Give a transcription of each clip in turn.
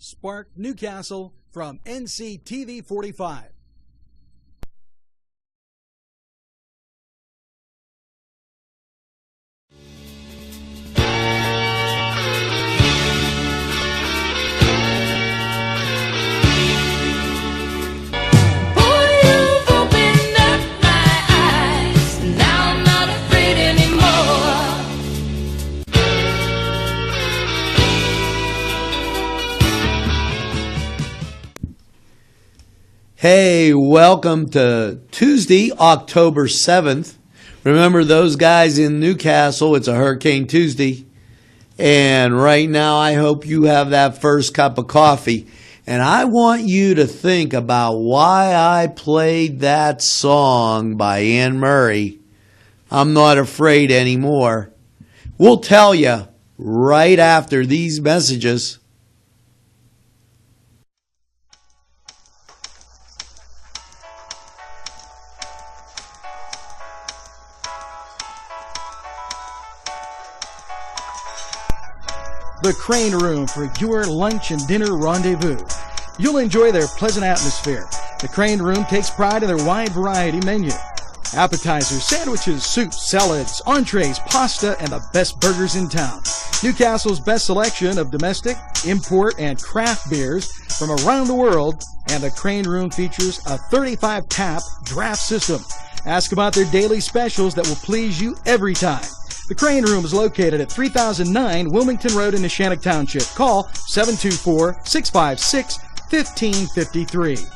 Spark Newcastle from NCTV45. Hey, welcome to Tuesday, October 7th. Remember those guys in Newcastle, it's a Hurricane Tuesday. And right now I hope you have that first cup of coffee. And I want you to think about why I played that song by Anne Murray, I'm Not Afraid Anymore. We'll tell you right after these messages. The Crane Room for your lunch and dinner rendezvous. You'll enjoy their pleasant atmosphere. The Crane Room takes pride in their wide variety menu. Appetizers, sandwiches, soups, salads, entrees, pasta, and the best burgers in town. Newcastle's best selection of domestic, import, and craft beers from around the world, and the Crane Room features a 35-tap draft system. Ask about their daily specials that will please you every time. The Crane Room is located at 3009 Wilmington Road in Neshannock Township. Call 724-656-1553.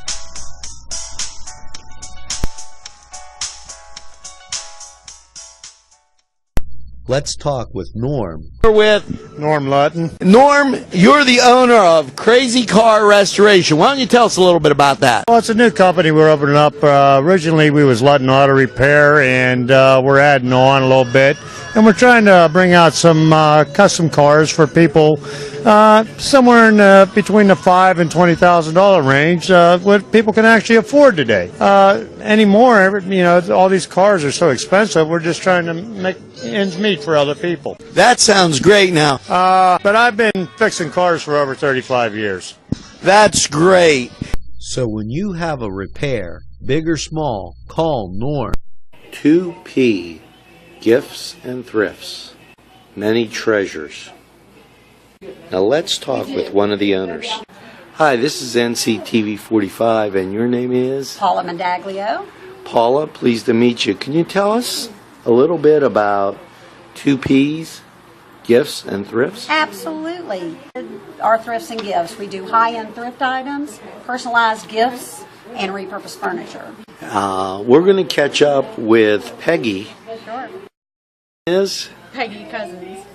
Let's talk with Norm. We're with Norm Lutton. Norm, you're the owner of Crazy Car Restoration. Why don't you tell us a little bit about that? Well, it's a new company we're opening up. Originally, we was Lutton Auto Repair, and we're adding on a little bit. And we're trying to bring out some custom cars for people somewhere in between the $5,000 and $20,000 range, what people can actually afford today. Anymore, all these cars are so expensive. We're just trying to make ends meet for other people. That sounds great now. But I've been fixing cars for over 35 years. That's great. So when you have a repair, big or small, call Norm. 2P, Gifts and Thrifts, Many Treasures. Now let's talk with one of the owners. Hi, this is NCTV45, and your name is? Paula Mandaglio. Paula, pleased to meet you. Can you tell us a little bit about 2Ps, Gifts and Thrifts? Absolutely. Our thrifts and gifts. We do high-end thrift items, personalized gifts, and repurposed furniture. We're going to catch up with Peggy. Sure. Is Peggy Cousins.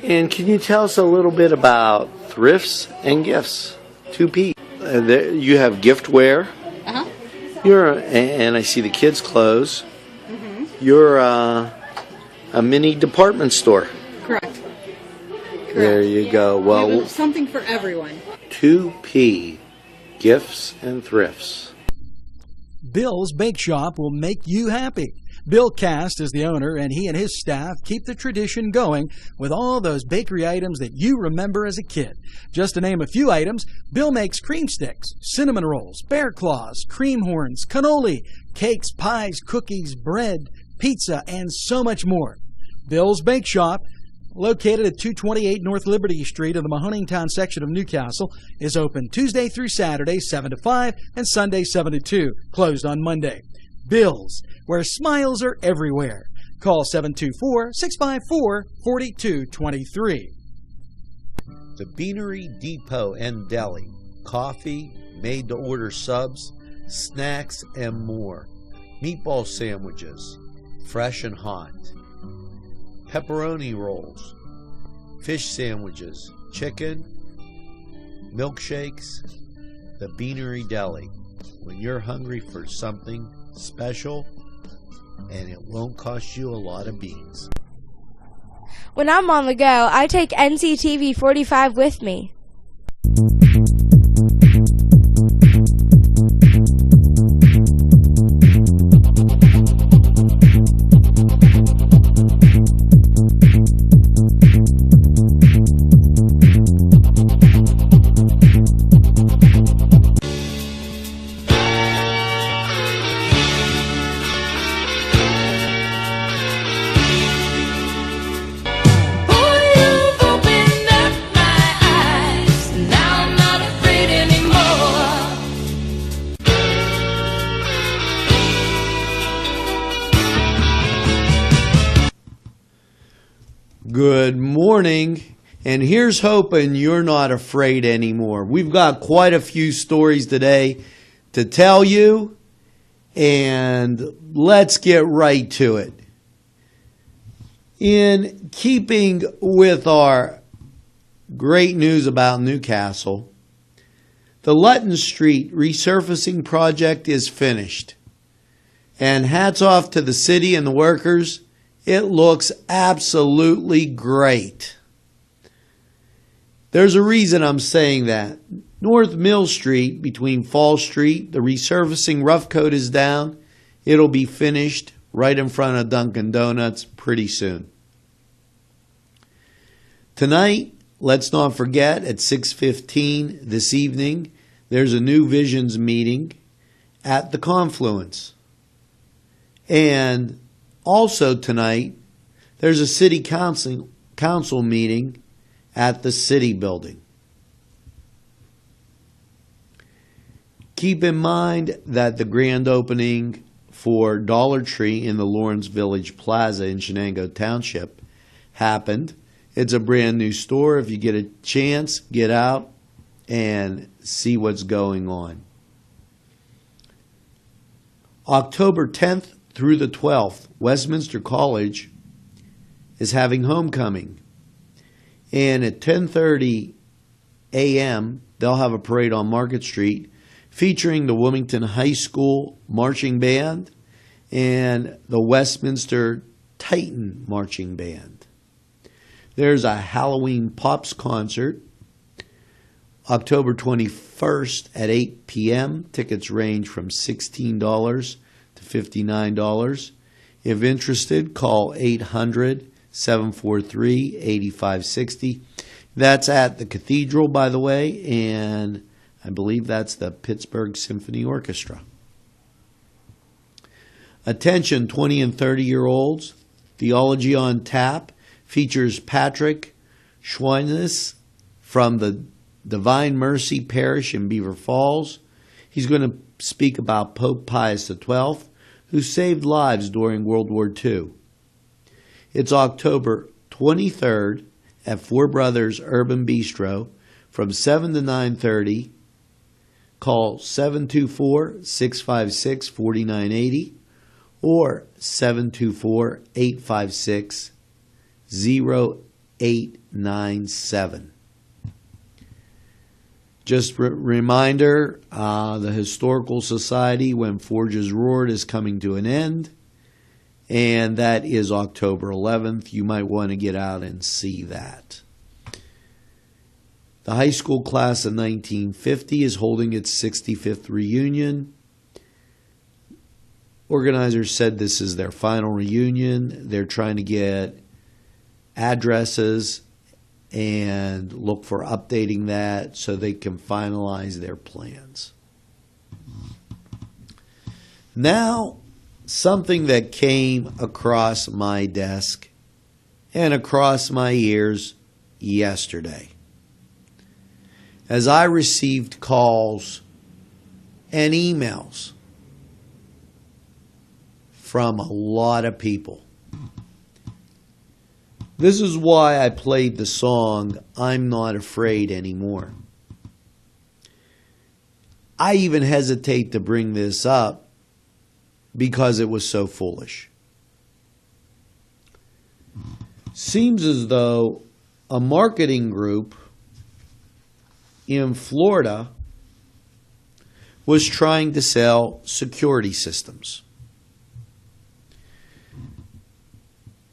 And can you tell us a little bit about thrifts and gifts? 2P. You have giftware. Uh-huh. And I see the kids' clothes. Mm-hmm. You're a mini department store. Correct. There you go. Well, we have something for everyone. 2P, Gifts and Thrifts. Bill's Bake Shop will make you happy. Bill Cast is the owner, and he and his staff keep the tradition going with all those bakery items that you remember as a kid. Just to name a few items, Bill makes cream sticks, cinnamon rolls, bear claws, cream horns, cannoli, cakes, pies, cookies, bread, pizza, and so much more. Bill's Bake Shop, located at 228 North Liberty Street in the Mahoningtown section of Newcastle, is open Tuesday through Saturday, 7 to 5, and Sunday, 7 to 2, closed on Monday. Bill's, where smiles are everywhere. Call 724-654-4223. The Beanery Depot and Deli. Coffee, made-to-order subs, snacks, and more. Meatball sandwiches, fresh and hot. Pepperoni rolls, fish sandwiches, chicken, milkshakes. The Beanery Deli. When you're hungry for something special, and it won't cost you a lot of beans. When I'm on the go, I take NCTV45 with me. Good morning, and here's hoping you're not afraid anymore. We've got quite a few stories today to tell you, and let's get right to it. In keeping with our great news about Newcastle, the Lutton Street resurfacing project is finished. And hats off to the city and the workers. It looks absolutely great. There's a reason I'm saying that. North Mill Street between Fall Street, the resurfacing rough coat is down. It'll be finished right in front of Dunkin' Donuts pretty soon. Tonight, let's not forget, at 6:15 this evening, there's a New Visions meeting at the Confluence. And also tonight, there's a city council meeting at the city building. Keep in mind that the grand opening for Dollar Tree in the Lawrence Village Plaza in Shenango Township happened. It's a brand new store. If you get a chance, get out and see what's going on. October 10th through the 12th, Westminster College is having homecoming. And at 10:30 a.m., they'll have a parade on Market Street featuring the Wilmington High School Marching Band and the Westminster Titan Marching Band. There's a Halloween Pops concert October 21st at 8 p.m. Tickets range from $16 to $59. If interested, call 800-743-8560. That's at the Cathedral, by the way, and I believe that's the Pittsburgh Symphony Orchestra. Attention, 20 and 30-year-olds. Theology on Tap features Patrick Schweinis from the Divine Mercy Parish in Beaver Falls. He's going to speak about Pope Pius XII, who saved lives during World War II. It's October 23rd at Four Brothers Urban Bistro from 7 to 9:30. Call 724-656-4980 or 724-856-0897. Just a reminder, the Historical Society When Forges Roared is coming to an end, and that is October 11th. You might want to get out and see that. The high school class of 1950 is holding its 65th reunion. Organizers said this is their final reunion. They're trying to get addresses and look for updating that so they can finalize their plans. Now, something that came across my desk and across my ears yesterday. As I received calls and emails from a lot of people. This is why I played the song, I'm Not Afraid Anymore. I even hesitate to bring this up because it was so foolish. Seems as though a marketing group in Florida was trying to sell security systems.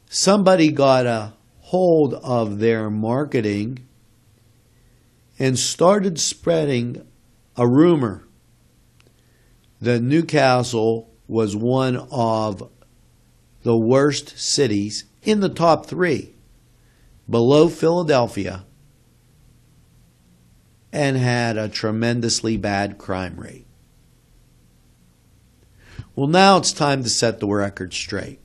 Somebody got a hold of their marketing and started spreading a rumor that Newcastle was one of the worst cities in the top 3, below Philadelphia, and had a tremendously bad crime rate. Well, now it's time to set the record straight.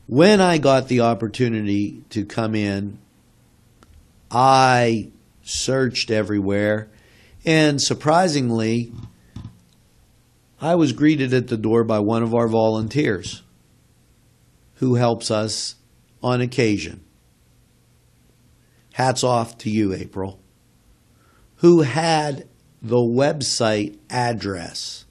When I got the opportunity to come in, I searched everywhere, and surprisingly, I was greeted at the door by one of our volunteers who helps us on occasion. Hats off to you, April, who had the website address.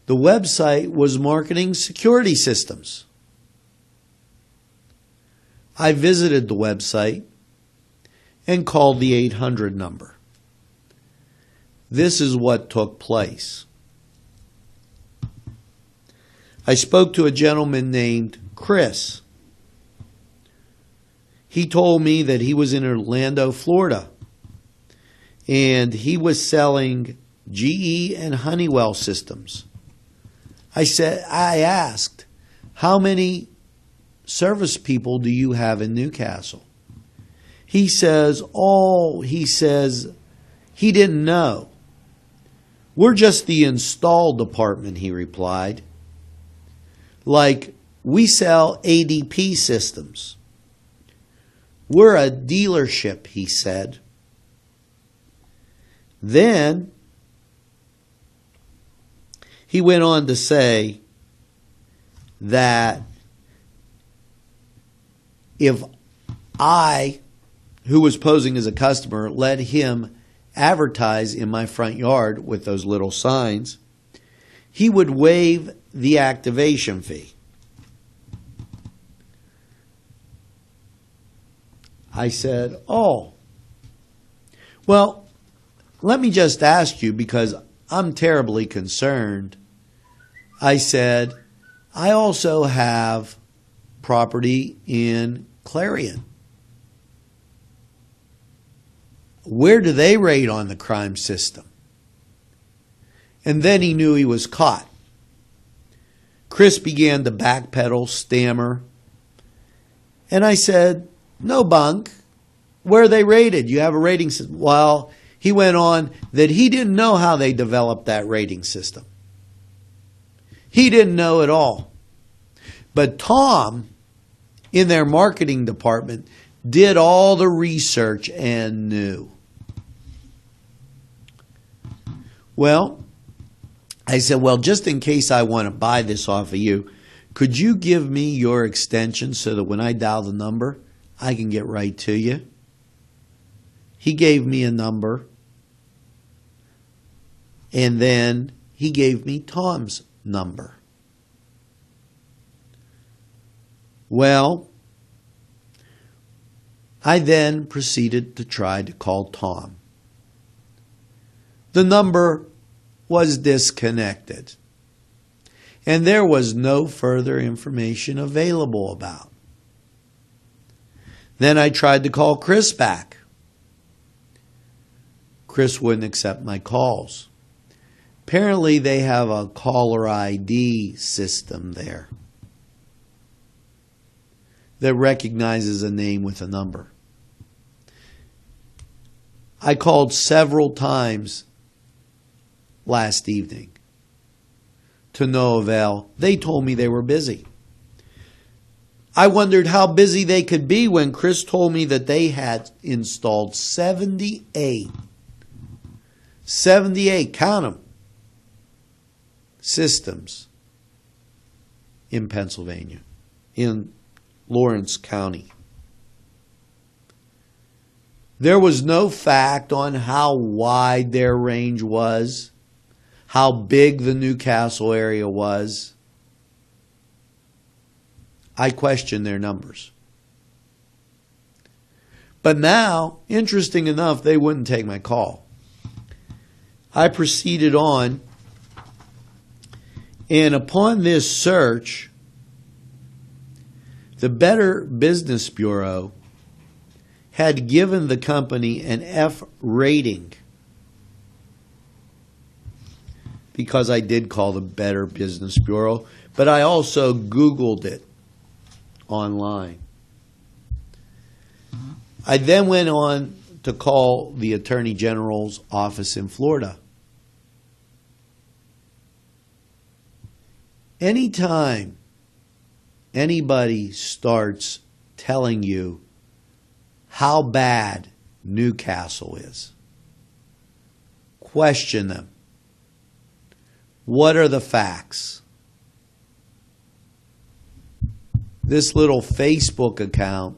The website was Marketing Security Systems. I visited the website and called the 800 number. This is what took place. I spoke to a gentleman named Chris. He told me that he was in Orlando, Florida, and he was selling GE and Honeywell systems. I asked, how many service people do you have in Newcastle? He says he didn't know. We're just the install department, he replied. Like, we sell ADP systems. We're a dealership, he said. Then he went on to say that if I, who was posing as a customer, let him advertise in my front yard with those little signs, he would waive the activation fee. I said, oh, well, let me just ask you, because I'm terribly concerned. I said, I also have property in Clarion. Where do they rate on the crime system? And then he knew he was caught. Chris began to backpedal, stammer. And I said, no bunk. Where are they rated? You have a rating system. Well, he went on that he didn't know how they developed that rating system. He didn't know at all. But Tom, in their marketing department, did all the research and knew. Well, I said, well, just in case I want to buy this off of you, could you give me your extension so that when I dial the number, I can get right to you? He gave me a number, and then he gave me Tom's number. Well, I then proceeded to try to call Tom. The number was disconnected, and there was no further information available about. Then I tried to call Chris back. Chris wouldn't accept my calls. Apparently they have a caller ID system there that recognizes a name with a number. I called several times last evening to no avail. They told me they were busy. I wondered how busy they could be when Chris told me that they had installed 78, count them, systems in Pennsylvania, in Lawrence County. There was no fact on how wide their range was, how big the Newcastle area was. I questioned their numbers. But now, interesting enough, they wouldn't take my call. I proceeded on, and upon this search, the Better Business Bureau had given the company an F rating because I did call the Better Business Bureau, but I also Googled it online. I then went on to call the Attorney General's office in Florida. Anytime anybody starts telling you how bad Newcastle is, question them. What are the facts? this little Facebook account,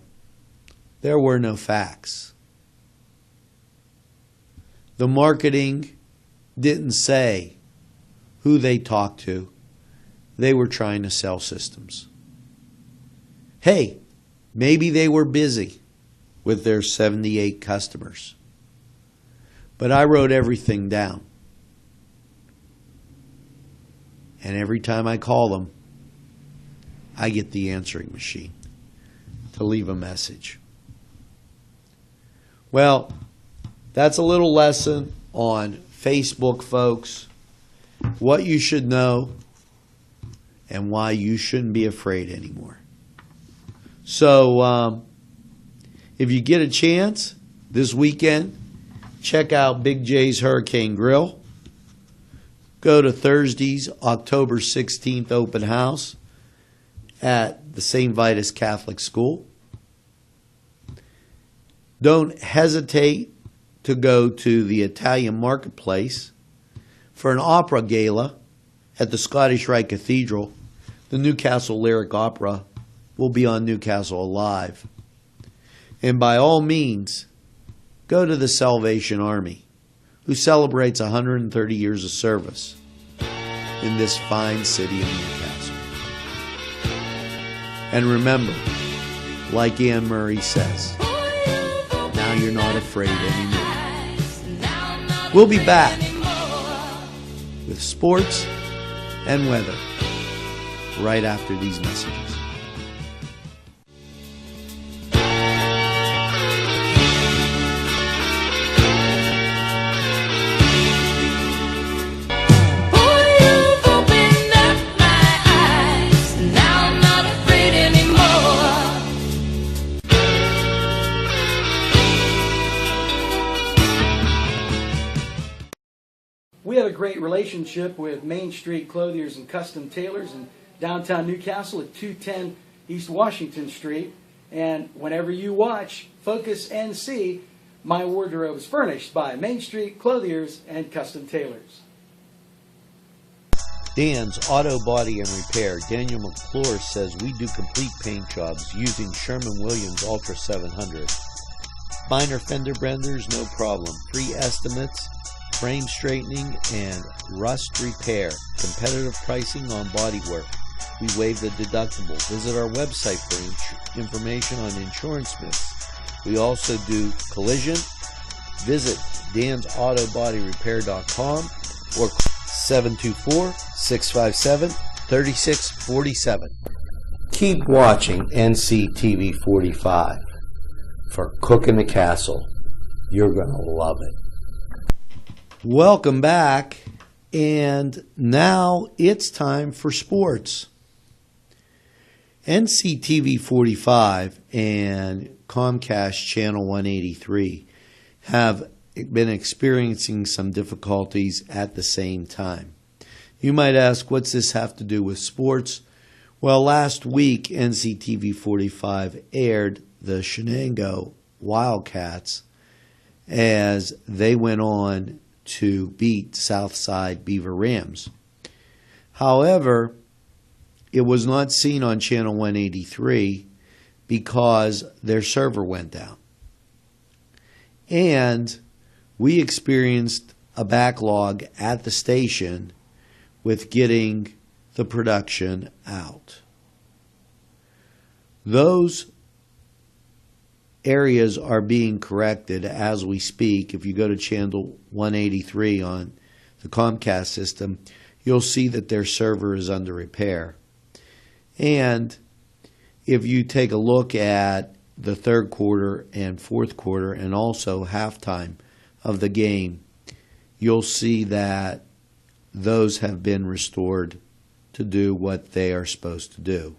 there were no facts. The marketing didn't say who they talked to. They were trying to sell systems. Hey, maybe they were busy with their 78 customers. But I wrote everything down. And every time I call them, I get the answering machine to leave a message. Well, that's a little lesson on Facebook, folks. What you should know and why you shouldn't be afraid anymore. So, if you get a chance this weekend, check out Big J's Hurricane Grill. Go to Thursday's October 16th open house at the St. Vitus Catholic School. Don't hesitate to go to the Italian Marketplace for an opera gala at the Scottish Rite Cathedral. The Newcastle Lyric Opera will be on Newcastle Alive. And by all means, go to the Salvation Army, who celebrates 130 years of service in this fine city of Newcastle. And remember, like Anne Murray says, now you're not afraid anymore. We'll be back with sports and weather right after these messages. We have a great relationship with Main Street Clothiers and Custom Tailors in downtown Newcastle at 210 East Washington Street. And whenever you watch Focus NC, my wardrobe is furnished by Main Street Clothiers and Custom Tailors. Dan's Auto Body and Repair. Daniel McClure says we do complete paint jobs using Sherman-Williams Ultra 700. Minor fender benders, no problem. Free estimates, frame straightening, and rust repair. Competitive pricing on bodywork. We waive the deductible. Visit our website for information on insurance myths. We also do collision. Visit dansautobodyrepair.com or 724-657-3647. Keep watching NCTV45 for Cooking the Castle. You're going to love it. Welcome back, and now it's time for sports. NCTV45 and Comcast Channel 183 have been experiencing some difficulties at the same time. You might ask, what's this have to do with sports? Well, last week, NCTV45 aired the Shenango Wildcats as they went on to beat Southside Beaver Rams. However, it was not seen on Channel 183 because their server went down. And we experienced a backlog at the station with getting the production out. Those areas are being corrected as we speak. If you go to channel 183 on the Comcast system, you'll see that their server is under repair. And if you take a look at the third quarter and fourth quarter and also halftime of the game, you'll see that those have been restored to do what they are supposed to do.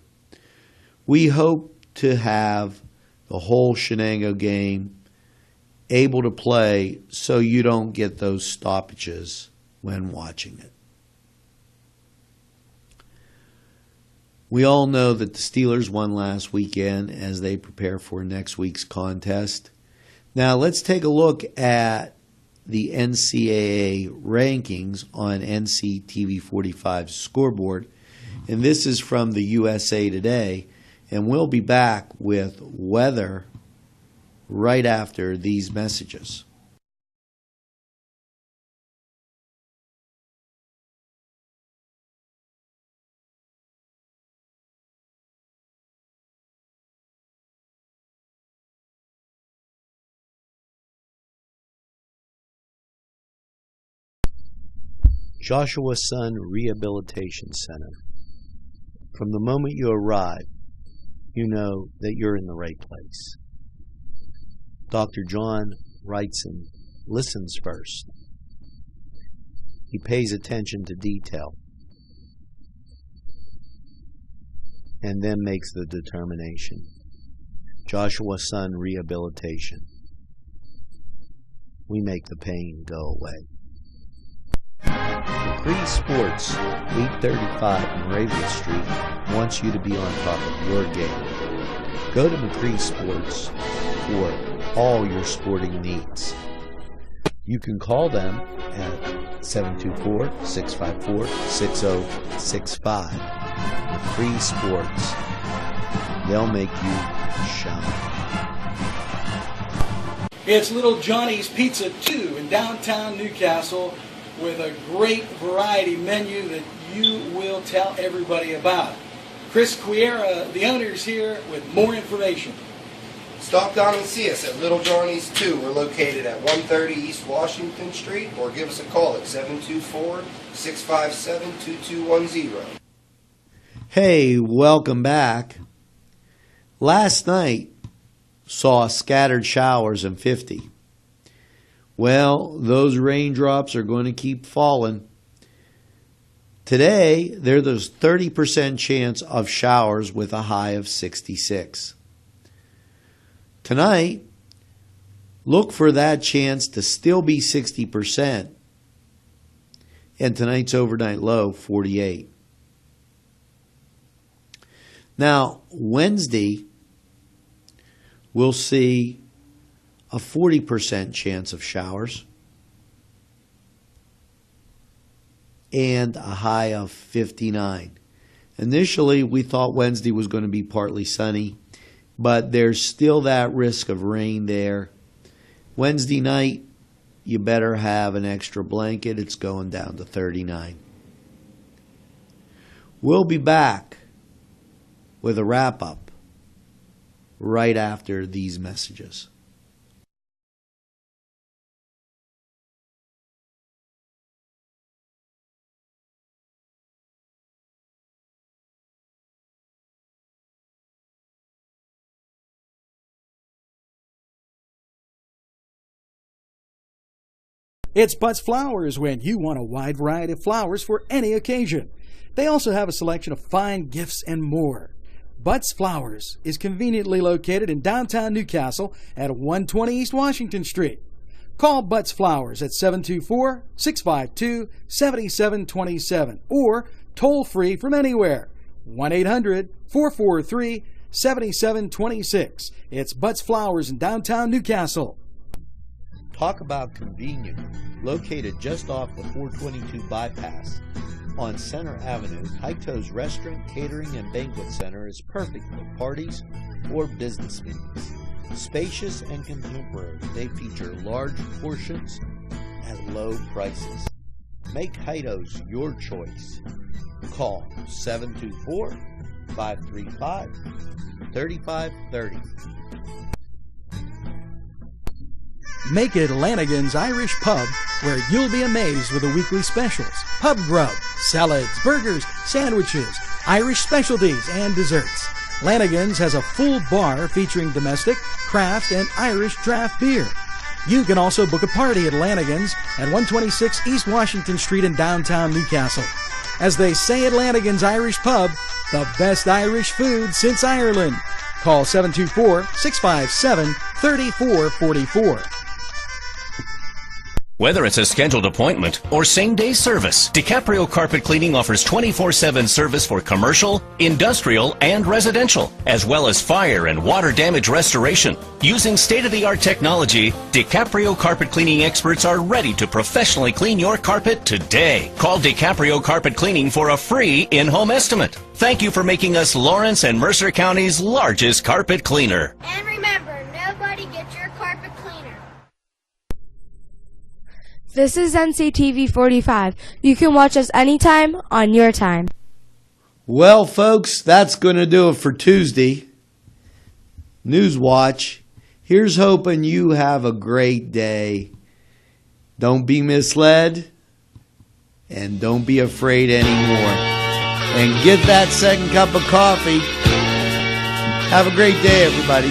We hope to have the whole Shenango game able to play so you don't get those stoppages when watching it. We all know that the Steelers won last weekend as they prepare for next week's contest. Now let's take a look at the NCAA rankings on NCTV45's scoreboard. And this is from the USA Today. And we'll be back with weather right after these messages. Joshua Sun Rehabilitation Center. From the moment you arrive, you know that you're in the right place. Dr. John Wrightson listens first. He pays attention to detail and then makes the determination. Joshua Sun Rehabilitation. We make the pain go away. McCree Sports, 835 Moravia Street, wants you to be on top of your game. Go to McCree Sports for all your sporting needs. You can call them at 724-654-6065. McCree Sports. They'll make you shine. It's Little Johnny's Pizza 2 in downtown Newcastle, with a great variety menu that you will tell everybody about. Chris Quiera, the owner, is here with more information. Stop down and see us at Little Johnny's 2. We're located at 130 East Washington Street, or give us a call at 724-657-2210. Hey, welcome back. Last night saw scattered showers and 50. Well, those raindrops are going to keep falling. Today, there's a 30% chance of showers with a high of 66. Tonight, look for that chance to still be 60%. And tonight's overnight low, 48. Now, Wednesday, we'll see a 40% chance of showers and a high of 59. Initially, we thought Wednesday was going to be partly sunny, but there's still that risk of rain there. Wednesday night, you better have an extra blanket. It's going down to 39. We'll be back with a wrap-up right after these messages. It's Butts Flowers when you want a wide variety of flowers for any occasion. They also have a selection of fine gifts and more. Butts Flowers is conveniently located in downtown Newcastle at 120 East Washington Street. Call Butts Flowers at 724-652-7727 or toll free from anywhere, 1-800-443-7726. It's Butts Flowers in downtown Newcastle. Talk about convenient. Located just off the 422 bypass on Center Avenue, Heito's Restaurant, Catering, and Banquet Center is perfect for parties or business meetings. Spacious and contemporary, they feature large portions at low prices. Make Heito's your choice. Call 724-535-3530. Make it Lanigan's Irish Pub, where you'll be amazed with the weekly specials. Pub grub, salads, burgers, sandwiches, Irish specialties, and desserts. Lanigan's has a full bar featuring domestic, craft, and Irish draft beer. You can also book a party at Lanigan's at 126 East Washington Street in downtown Newcastle. As they say at Lanigan's Irish Pub, the best Irish food since Ireland. Call 724-657-3444. Whether it's a scheduled appointment or same-day service, DiCaprio Carpet Cleaning offers 24/7 service for commercial, industrial, and residential, as well as fire and water damage restoration. Using state-of-the-art technology, DiCaprio Carpet Cleaning experts are ready to professionally clean your carpet today. Call DiCaprio Carpet Cleaning for a free in-home estimate. Thank you for making us Lawrence and Mercer County's largest carpet cleaner. And remember, nobody gets your carpet cleaner. This is NCTV 45. You can watch us anytime on your time. Well, folks, that's going to do it for Tuesday. Newswatch. Here's hoping you have a great day. Don't be misled, and don't be afraid anymore. And get that second cup of coffee. Have a great day, everybody.